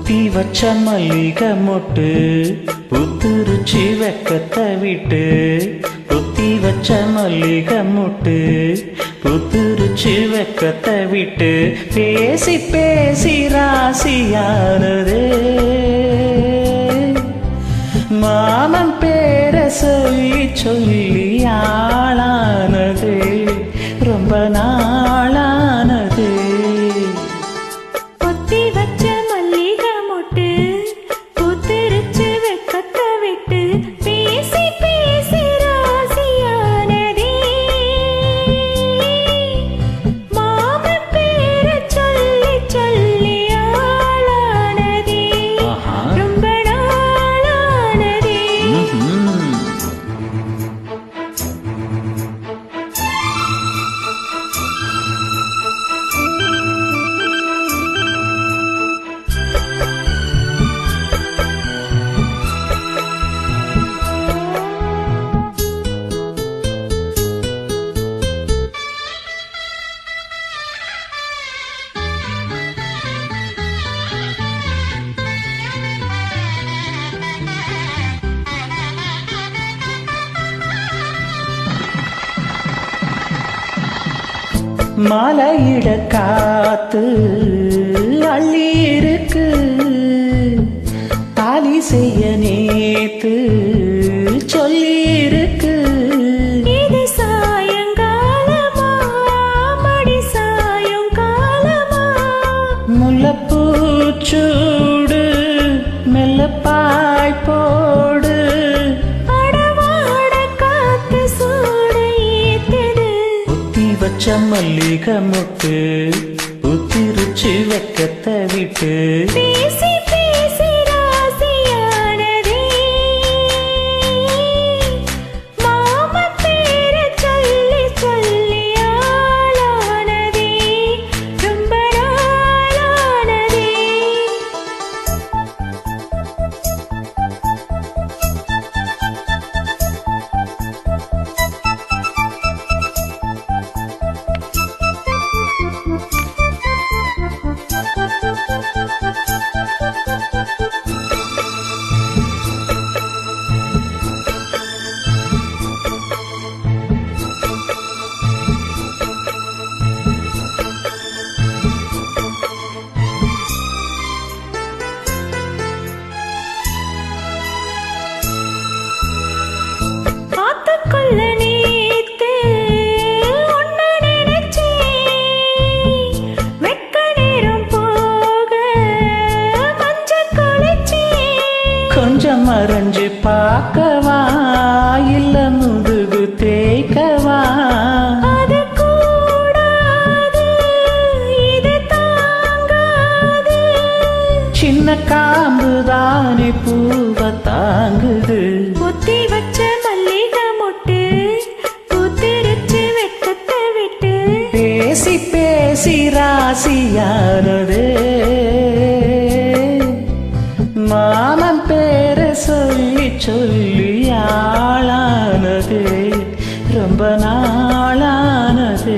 புத்தி வச்ச மல்லிகை மொட்டு புத்துருச்சி வெக்கத்தை விட்டு. புத்தி வச்ச மல்லிகை மொட்டு புத்துருச்சி வெக்கத்தை விட்டு. பேசி பேசி ராசியானதே மாமன் பேர சொல்லி சொல்லி ஆளானதே ரொம்ப நாளானதே. பொத்தி வச்ச மல்லிகை மொட்டு பூத்துருச்சு வெக்கத்தை விட்டு. பேசி பேசி ராசியானதே மாமன் பேர சொல்லி சொல்லி ஆளானதே ரொம்ப நாளானதே. மலையிட காத்து அள்ளி இருக்கு தாலி செய்ய நேத்து சொல்லி இருக்கு. இது சாயங்காலமா மடி சாயும் காலமா முல்லைப்பூச்சூடு மெல்லப்பாய் போடு. அடவாட காத்து சூடு ஏத்துது புத்தி வச்ச மல்லிகை மொட்டு புத்திருச்சி வெக்கத்தை விட்டு. பேசி பேசி ராசியானதே மாமன் பேர சொல்லி சொல்லி ஆளானதே ரொம்ப நாளானதே. ஆத்துக்குள்ள நீத்து உன்ன நினைச்சேன் வெக்க நேரம் போக மஞ்சள் குளிச்சேன். கொஞ்சம் மறைஞ்சு பார்க்கவா இல்ல முதுகு தேய்க்கவா. அது கூடாது இது தாங்காது சின்ன காம்புதானே பூவை தாங்குது. பொத்தி வச்ச மல்லிகை மொட்டு பூத்திருச்சு வெக்கத்தை விட்டு. பேசி பேசி ராசியானதே மாமன் பேர சொல்லி சொல்லி ஆளானதே ரொம்ப நாளானதே.